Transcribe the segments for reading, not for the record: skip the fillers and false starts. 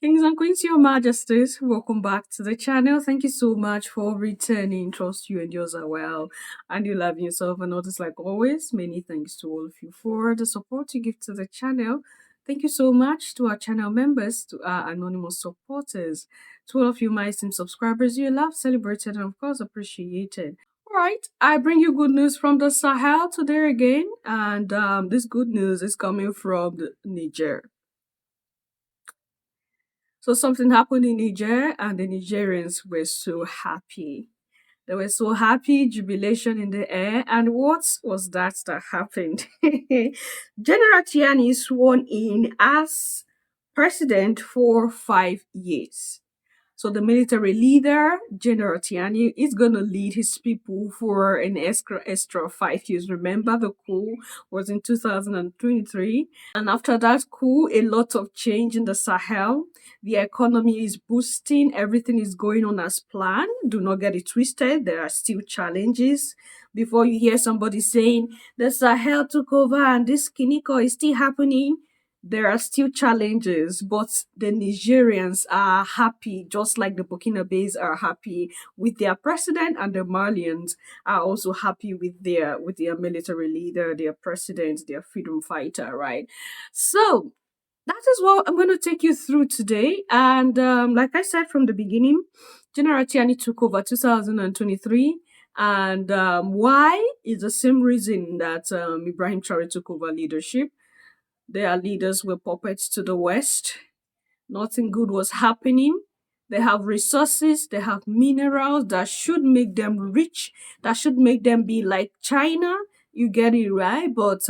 Kings and Queens, Your Majesties, welcome back to the channel. Thank you so much for returning. Trust you and yours are well, and you love yourself. And notice, like always, many thanks to all of you for the support you give to the channel. Thank you so much to our channel members, to our anonymous supporters, to all of you, my esteemed subscribers. You love, celebrated, and of course appreciated. All right, I bring you good news from the Sahel today again, and this good news is coming from Niger. So something happened in Niger, and the Nigerians were so happy. They were so happy, jubilation in the air. And what was that happened? General Tiani is sworn in as president for 5 years. So the military leader, General Tiani, is going to lead his people for an extra 5 years. Remember, the coup was in 2023. And after that coup, a lot of change in the Sahel. The economy is boosting. Everything is going on as planned. Do not get it twisted. There are still challenges. Before you hear somebody saying, the Sahel took over and this Kiniko is still happening, there are still challenges, but the Nigerians are happy, just like the Burkinabes are happy with their president, and the Malians are also happy with their military leader, their president, their freedom fighter, right? So that is what I'm going to take you through today. And like I said from the beginning, General Tiani took over 2023. And why is the same reason that Ibrahim Traore took over leadership. Their leaders were puppets to the West. Nothing good was happening. They have resources, they have minerals that should make them rich, that should make them be like China. You get it right, but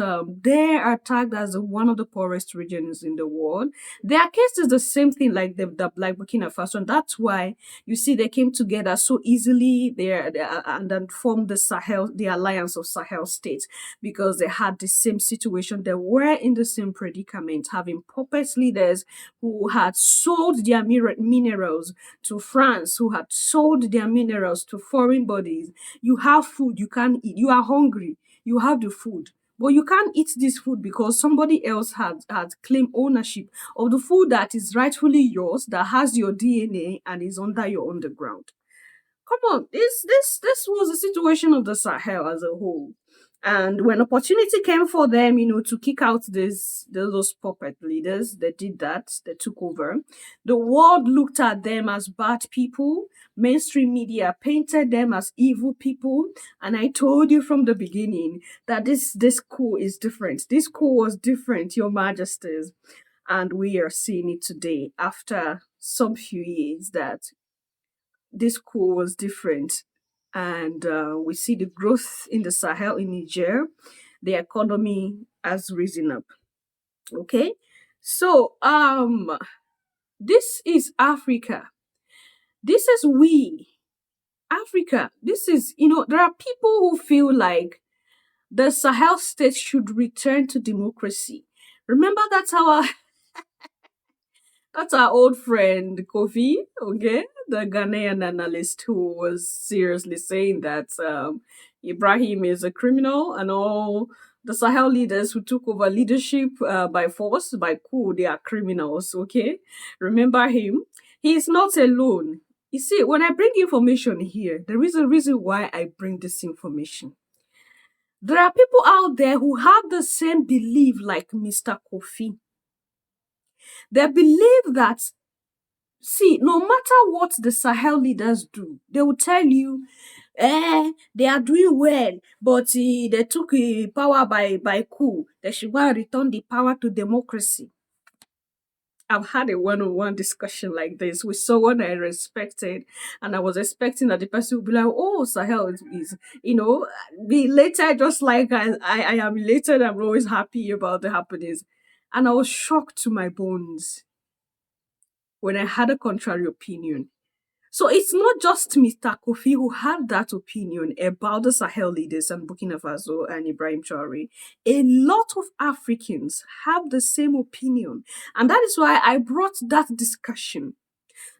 they are tagged as one of the poorest regions in the world. Their case is the same thing like like Burkina Faso, and that's why you see they came together so easily there and then formed the Sahel, the Alliance of Sahel States, because they had the same situation. They were in the same predicament, having puppet leaders who had sold their minerals to France, who had sold their minerals to foreign bodies. You have food, you can't eat. You are hungry, you have the food. But you can't eat this food because somebody else had claimed ownership of the food that is rightfully yours, that has your DNA and is under your underground. Come on, this was the situation of the Sahel as a whole. And when opportunity came for them, to kick out those puppet leaders, they did that. They took over. The world looked at them as bad people. Mainstream media painted them as evil people. And I told you from the beginning that this coup is different. This coup was different, Your Majesties. And we are seeing it today after some few years that this coup was different. And we see the growth in the Sahel in Niger. The economy has risen up. Okay. So this is Africa. This is we. Africa. This is, there are people who feel like the Sahel states should return to democracy. Remember, that's our old friend Kofi, okay, the Ghanaian analyst who was seriously saying that Ibrahim is a criminal and all the Sahel leaders who took over leadership by force, by coup, they are criminals, okay? Remember him? He is not alone. You see, when I bring information here, there is a reason why I bring this information. There are people out there who have the same belief like Mr. Kofi. They believe that, see, no matter what the Sahel leaders do, they will tell you, they are doing well, but they took power by coup. They should go and return the power to democracy. I've had a one-on-one discussion like this with someone I respected, and I was expecting that the person would be like, "Oh, Sahel is be later, just like I am elated. I'm always happy about the happenings," and I was shocked to my bones when I had a contrary opinion. So it's not just Mr. Kofi who had that opinion about the Sahel leaders and Burkina Faso and Ibrahim Traore. A lot of Africans have the same opinion. And that is why I brought that discussion.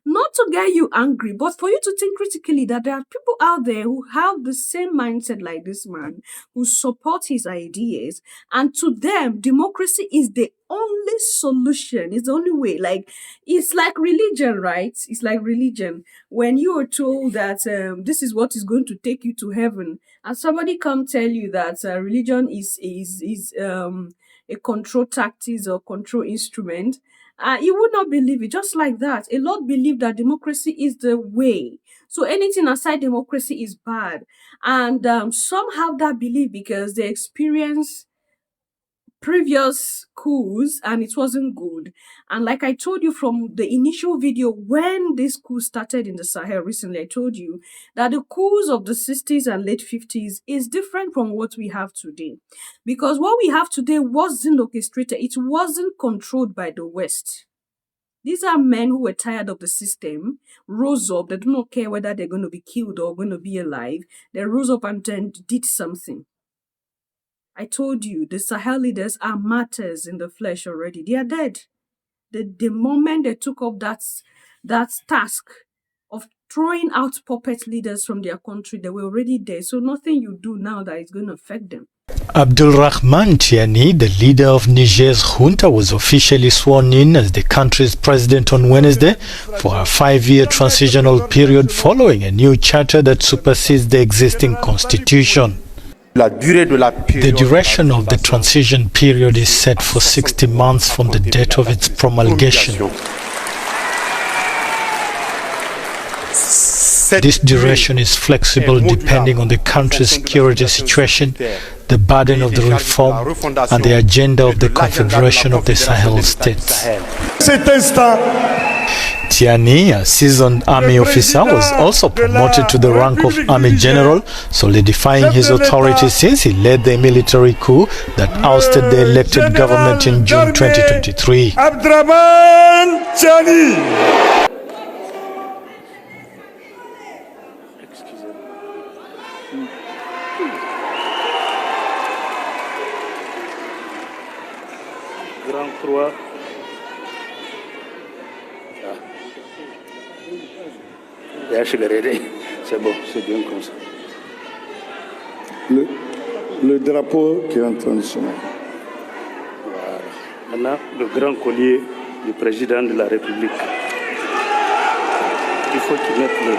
Not to get you angry, but for you to think critically that there are people out there who have the same mindset like this man, who support his ideas, and to them, democracy is the only solution. It's the only way. Like, it's like religion, right? It's like religion. When you are told that this is what is going to take you to heaven, and somebody come tell you that religion is a control tactics or control instrument, you would not believe it. Just like that, a lot believe that democracy is the way. So anything aside democracy is bad. And some have that belief because they experience previous coups and it wasn't good. And like I told you from the initial video, when this coup started in the Sahel recently, I told you that the coups of the 60s and late 50s is different from what we have today. Because what we have today wasn't orchestrated, it wasn't controlled by the West. These are men who were tired of the system, rose up, they do not care whether they're going to be killed or going to be alive. They rose up and then did something. I told you, the Sahel leaders are martyrs in the flesh already. They are dead. The moment they took up that task of throwing out puppet leaders from their country, they were already dead. So nothing you do now that is going to affect them. Abdulrahman Tiani, the leader of Niger's junta, was officially sworn in as the country's president on Wednesday for a 5-year transitional period following a new charter that supersedes the existing constitution. The duration of the transition period is set for 60 months from the date of its promulgation. This duration is flexible depending on the country's security situation, the burden of the reform, and the agenda of the Confederation of the Sahel States. Tiani, a seasoned army officer, was also promoted to the rank of Army General, solidifying his authority since he led the military coup that ousted the elected government in June 2023. Abdulrahman Tiani. Grand Croix. C'est bon, c'est bien comme ça. Le drapeau qui est en train de se mettre. Voilà. Maintenant, le grand collier du président de la République. Il faut qu'il mette le...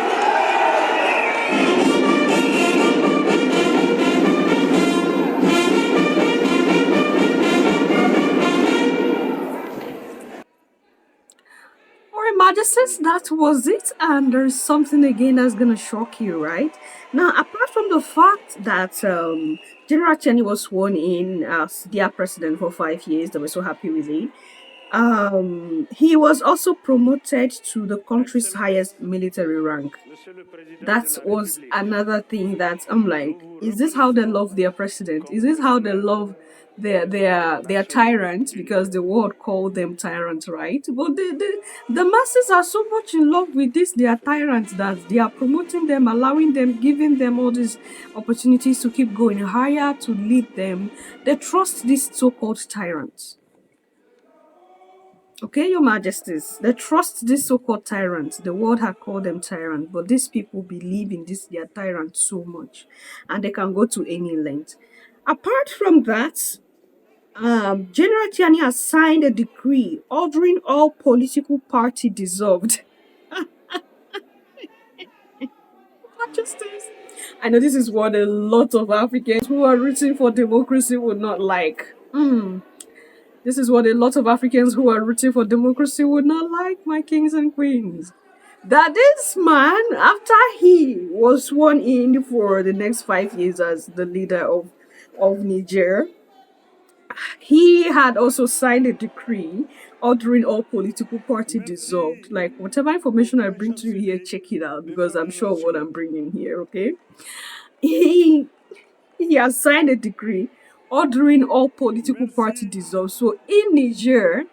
Majesties, that was it, and there's something again that's gonna shock you, right? Now, apart from the fact that General Tiani was sworn in as their president for 5 years, they were so happy with it. He was also promoted to the country's highest military rank. That was another thing that I'm like, is this how they love their president? Is this how they love their tyrants? Because the world called them tyrants, right? But the masses are so much in love with their tyrants that they are promoting them, allowing them, giving them all these opportunities to keep going higher, to lead them. They trust these so-called tyrants. Okay, Your Majesties, they trust these so-called tyrants. The world had called them tyrants, but these people believe in their tyrants so much, and they can go to any length. Apart from that, General Tiani has signed a decree ordering all political party dissolved. Majesties, I know this is what a lot of Africans who are rooting for democracy would not like. This is what a lot of Africans who are rooting for democracy would not like, my kings and queens. That this man, after he was sworn in for the next 5 years as the leader of Niger, he had also signed a decree ordering all political party dissolved. Like, whatever information I bring to you here, check it out, because I'm sure what I'm bringing here, okay? He has signed a decree ordering all political party dissolved. So in Niger,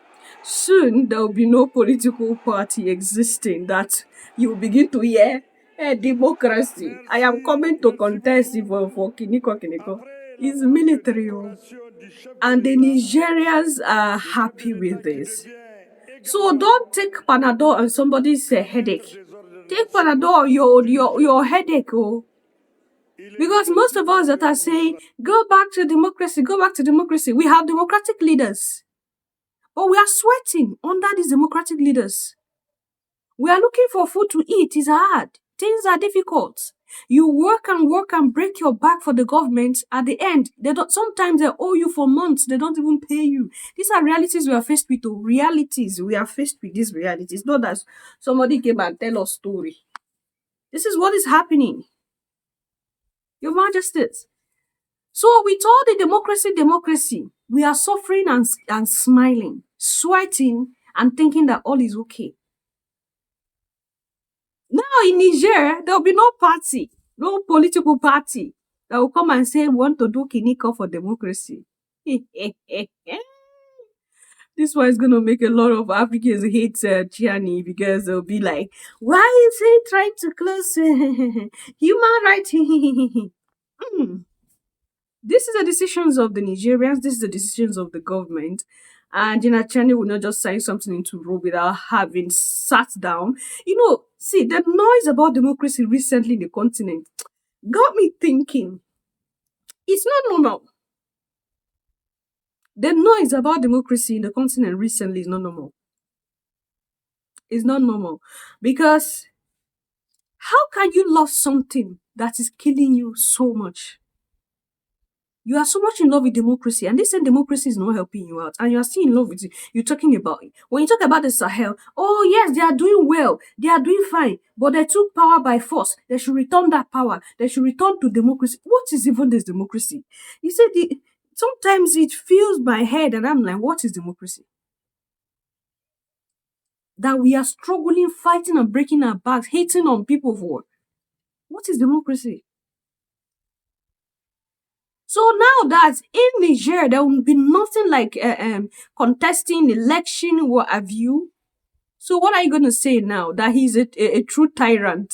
soon there will be no political party existing that you will begin to hear democracy. I am coming to contest for Kiniko. It's military. And the Nigerians are happy with this. So don't take Panadol on somebody's headache. Take Panadol on your headache, oh. Because most of us that are saying, go back to democracy, go back to democracy, we have democratic leaders. But we are sweating under these democratic leaders. We are looking for food to eat. It's hard. Things are difficult. You work and break your back for the government. At the end, sometimes they owe you for months. They don't even pay you. These are realities we are faced with. Realities. We are faced with these realities. Not that somebody came and tell us story. This is what is happening. Your Majesties. So with all the democracy, we are suffering and smiling, sweating and thinking that all is okay. Now in Niger, there will be no party, no political party that will come and say we want to do Kinika for democracy. This one is going to make a lot of Africans hate Tiani because they'll be like, why is he trying to close human rights? This is the decisions of the Nigerians. This is the decisions of the government. And Tiani will not just sign something into law without having sat down. See, the noise about democracy recently in the continent got me thinking, it's not normal. The noise about democracy in the continent recently is not normal. It's not normal. Because how can you love something that is killing you so much? You are so much in love with democracy, and they say democracy is not helping you out, and you are still in love with it. You're talking about it. When you talk about the Sahel, oh yes, they are doing well, they are doing fine, but they took power by force. They should return that power. They should return to democracy. What is even this democracy? You see, sometimes it fills my head, and I'm like, what is democracy? That we are struggling, fighting, and breaking our backs, hating on people for. What is democracy? So now that in Niger, there will be nothing like contesting election, what have you. So what are you going to say now? That he's a true tyrant?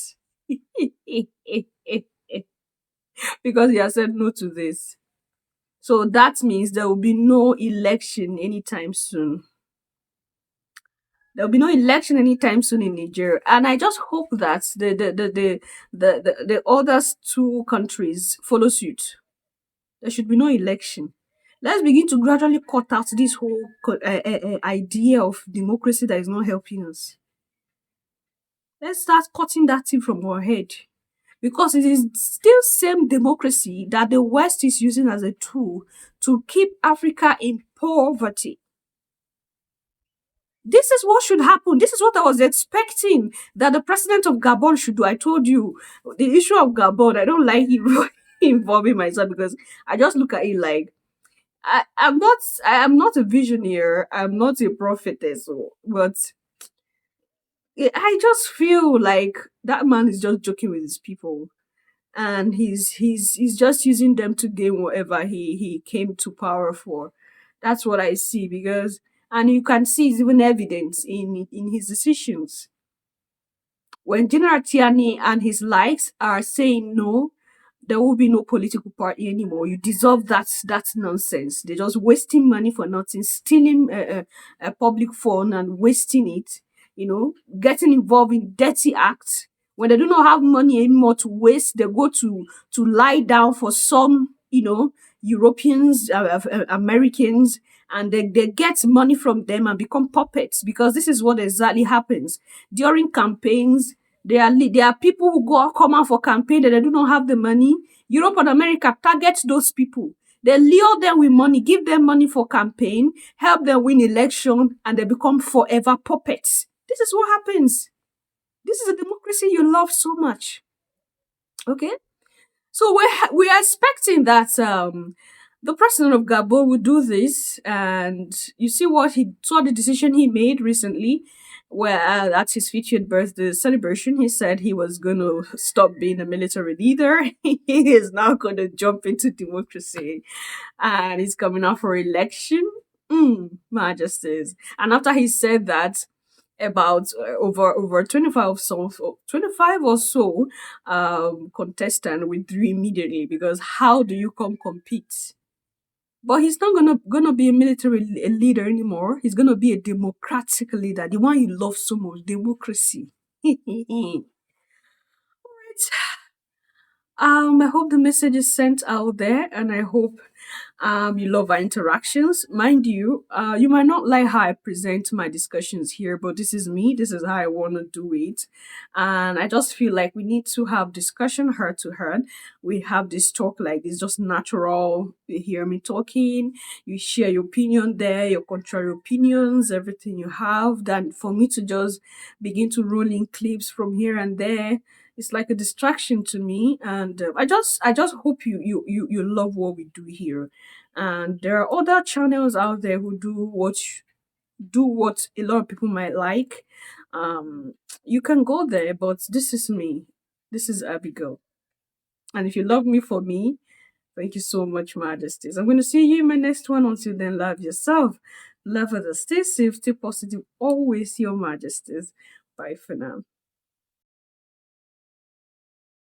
Because he has said no to this. So that means there will be no election anytime soon. There will be no election anytime soon in Niger. And I just hope that the other two countries follow suit. There should be no election. Let's begin to gradually cut out this whole idea of democracy that is not helping us. Let's start cutting that thing from our head. Because it is still same democracy that the West is using as a tool to keep Africa in poverty. This is what should happen. This is what I was expecting that the president of Gabon should do. I told you, the issue of Gabon, I don't like it involving myself because I just look at it like I am not a visionary, I'm not a prophetess, but I just feel like that man is just joking with his people, and he's just using them to gain whatever he came to power for. That's what I see, because and you can see it's even evidence in his decisions. When General Tiani and his likes are saying no, there will be no political party anymore. You dissolve that nonsense. They're just wasting money for nothing, stealing a public fund and wasting it. Getting involved in dirty acts. When they do not have money anymore to waste, they go to lie down for some, Europeans, Americans, and they get money from them and become puppets, because this is what exactly happens during campaigns. There are people who come out for campaign that they do not have the money. Europe and America target those people. They lure them with money, give them money for campaign, help them win election, and they become forever puppets. This is what happens. This is a democracy you love so much. Okay? So we're expecting that the president of Gabon will do this, and you see what he saw the decision he made recently, where at his 50th birthday celebration, he said he was going to stop being a military leader. He is now going to jump into democracy, and he's coming out for election. Majesties. And after he said that, about over 25 or so contestant withdrew immediately, because how do you compete? But he's not gonna be a military leader anymore. He's gonna be a democratic leader, the one you love so much, democracy. Right. I hope the message is sent out there, and I hope you love our interactions. Mind you, you might not like how I present my discussions here, but this is me. This is how I want to do it, and I just feel like we need to have discussion heart to heart. We have this talk like this, just natural. You hear me talking, you share your opinion there, your contrary opinions, everything you have. Then for me to just begin to roll in clips from here and there, it's like a distraction to me, and I just hope you love what we do here. And there are other channels out there who do what a lot of people might like. You can go there, but this is me. This is Abigail, and if you love me for me, thank you so much, majesties. I'm going to see you in my next one. Until then, love yourself, love others, stay safe, stay positive, always, your majesties. Bye for now.